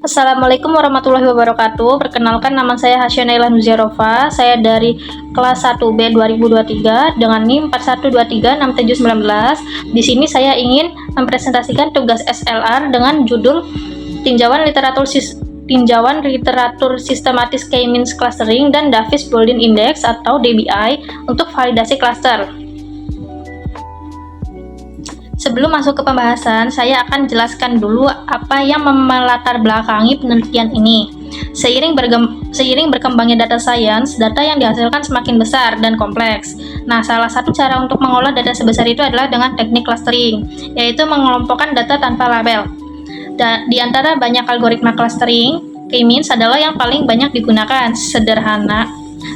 Assalamualaikum warahmatullahi wabarakatuh. Perkenalkan, nama saya Hasya Naila Nuziarova. Saya dari kelas 1B 2023 dengan NIM 41236719. Di sini saya ingin mempresentasikan tugas SLR dengan judul Tinjauan Literatur Sistematis K-Means Clustering dan Davis-Baldwin Index atau DBI untuk validasi klaster. Sebelum masuk ke pembahasan, saya akan jelaskan dulu apa yang melatar belakangi penelitian ini. Seiring berkembangnya data science, data yang dihasilkan semakin besar dan kompleks. Nah, salah satu cara untuk mengolah data sebesar itu adalah dengan teknik clustering, yaitu mengelompokkan data tanpa label. Di antara banyak algoritma clustering, K-means adalah yang paling banyak digunakan,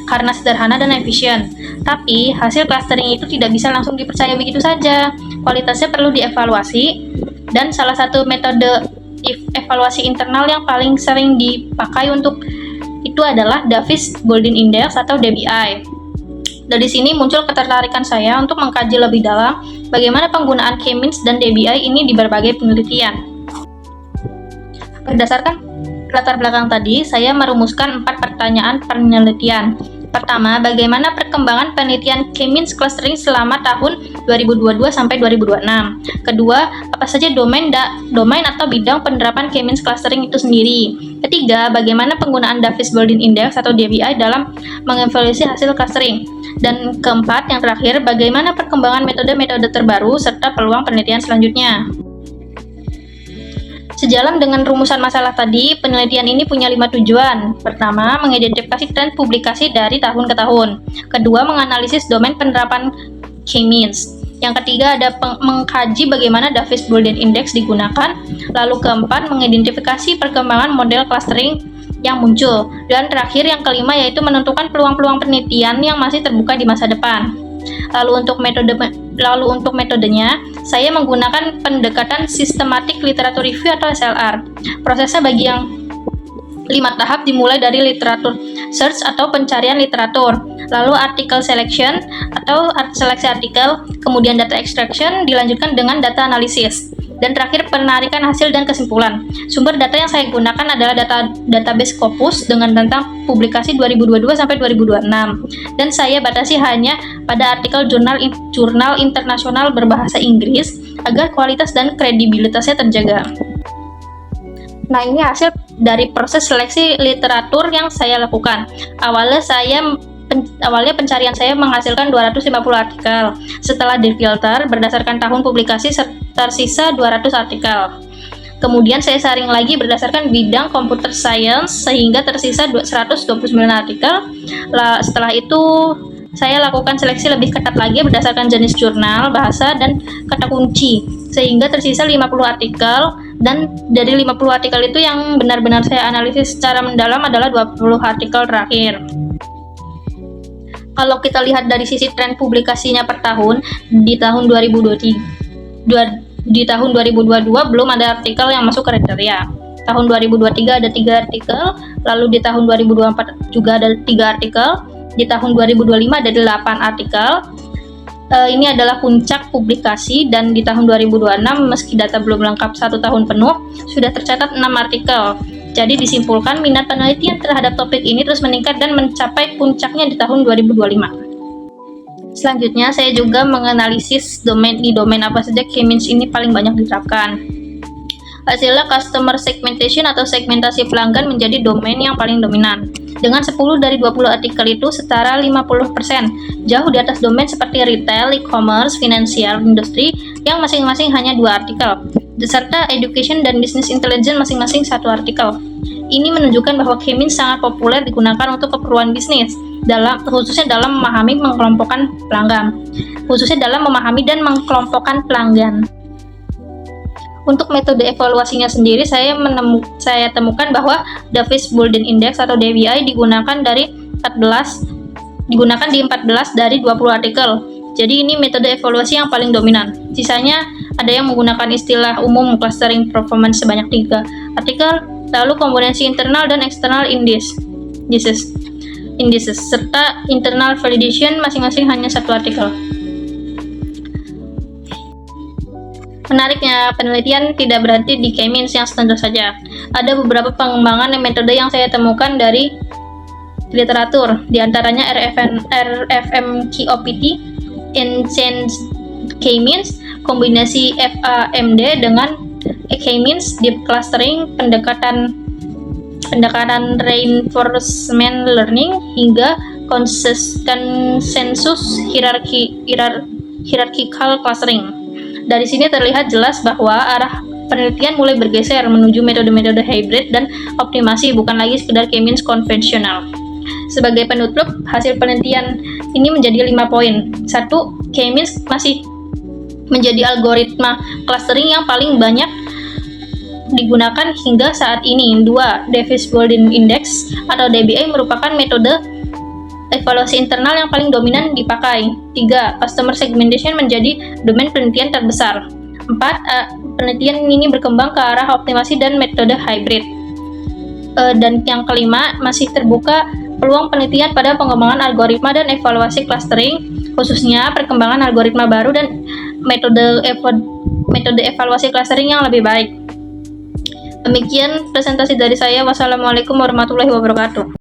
karena sederhana dan efisien. Tapi, hasil clustering itu tidak bisa langsung dipercaya begitu saja. Kualitasnya perlu dievaluasi, dan salah satu metode evaluasi internal yang paling sering dipakai untuk itu adalah Davis-Baldwin Index atau DBI. Dari sini muncul ketertarikan saya untuk mengkaji lebih dalam bagaimana penggunaan K-means dan DBI ini di berbagai penelitian. Berdasarkan latar belakang tadi, saya merumuskan 4 pertanyaan penelitian. Pertama, bagaimana perkembangan penelitian K-means clustering selama tahun 2022 sampai 2026? Kedua, apa saja domain atau bidang penerapan K-means clustering itu sendiri? Ketiga, bagaimana penggunaan Davis-Baldwin Index atau DBI dalam mengevaluasi hasil clustering? Dan keempat, yang terakhir, bagaimana perkembangan metode-metode terbaru serta peluang penelitian selanjutnya? Sejalan dengan rumusan masalah tadi, penelitian ini punya 5 tujuan. Pertama, mengidentifikasi tren publikasi dari tahun ke tahun. Kedua, menganalisis domain penerapan K-means. Yang ketiga, ada mengkaji bagaimana Davis-Baldwin Index digunakan. Lalu keempat, mengidentifikasi perkembangan model clustering yang muncul. Dan terakhir, yang kelima, yaitu menentukan peluang-peluang penelitian yang masih terbuka di masa depan. Lalu untuk metodenya, saya menggunakan pendekatan Systematic Literature Review atau SLR. Prosesnya bagi yang 5 tahap dimulai dari literatur search atau pencarian literatur, lalu article selection atau seleksi artikel, kemudian data extraction, dilanjutkan dengan data analisis, dan terakhir penarikan hasil dan kesimpulan. Sumber data yang saya gunakan adalah database Scopus dengan tentang publikasi 2022 sampai 2026, dan saya batasi hanya pada artikel jurnal internasional berbahasa Inggris agar kualitas dan kredibilitasnya terjaga. Nah, ini hasil dari proses seleksi literatur yang saya lakukan. Awalnya pencarian saya menghasilkan 250 artikel. Setelah difilter berdasarkan tahun publikasi, tersisa 200 artikel. Kemudian saya saring lagi berdasarkan bidang computer science sehingga tersisa 129 artikel. Setelah itu saya lakukan seleksi lebih ketat lagi berdasarkan jenis jurnal, bahasa, dan kata kunci sehingga tersisa 50 artikel, dan dari 50 artikel itu yang benar-benar saya analisis secara mendalam adalah 20 artikel terakhir. Kalau kita lihat dari sisi tren publikasinya per tahun, di tahun 2022 belum ada artikel yang masuk kriteria. Tahun 2023 ada 3 artikel, lalu di tahun 2024 juga ada 3 artikel, di tahun 2025 ada 8 artikel. Ini adalah puncak publikasi, dan di tahun 2026 meski data belum lengkap 1 tahun penuh, sudah tercatat 6 artikel. Jadi disimpulkan minat penelitian terhadap topik ini terus meningkat dan mencapai puncaknya di tahun 2025. Selanjutnya, saya juga menganalisis domain apa saja K-means ini paling banyak diterapkan. Hasilnya, customer segmentation atau segmentasi pelanggan menjadi domain yang paling dominan. Dengan 10 dari 20 artikel itu setara 50%, jauh di atas domain seperti retail, e-commerce, financial, industri yang masing-masing hanya 2 artikel, serta education dan business intelligence masing-masing 1 artikel. Ini menunjukkan bahwa K-means sangat populer digunakan untuk keperluan bisnis, khususnya dalam memahami dan mengkelompokkan pelanggan. Untuk metode evaluasinya sendiri, saya temukan bahwa Davis-Baldwin Index atau DBI digunakan di 14 dari 20 artikel. Jadi ini metode evaluasi yang paling dominan. Sisanya ada yang menggunakan istilah umum clustering performance sebanyak 3 artikel, lalu komponensi internal dan external indices, serta internal validation masing-masing hanya 1 artikel. Menariknya, penelitian tidak berhenti di K-means yang standar saja. Ada beberapa pengembangan metode yang saya temukan dari literatur, diantaranya RFMQOPT, Enhanced K-means, kombinasi FAMD dengan K-means, deep clustering, pendekatan reinforcement learning, hingga konsensus hierarchical clustering. Dari sini terlihat jelas bahwa arah penelitian mulai bergeser menuju metode-metode hybrid dan optimasi, bukan lagi sekedar K-means konvensional. Sebagai penutup, hasil penelitian ini menjadi 5 poin. 1. K-means masih menjadi algoritma clustering yang paling banyak digunakan hingga saat ini. 2. Davis-Bardeen Index atau DBI merupakan metode evaluasi internal yang paling dominan dipakai. 3. Customer segmentation menjadi domain penelitian terbesar. 4. Penelitian ini berkembang ke arah optimasi dan metode hybrid. Dan yang kelima, masih terbuka peluang penelitian pada pengembangan algoritma dan evaluasi clustering, khususnya perkembangan algoritma baru dan metode evaluasi clustering yang lebih baik. Demikian presentasi dari saya. Wassalamualaikum warahmatullahi wabarakatuh.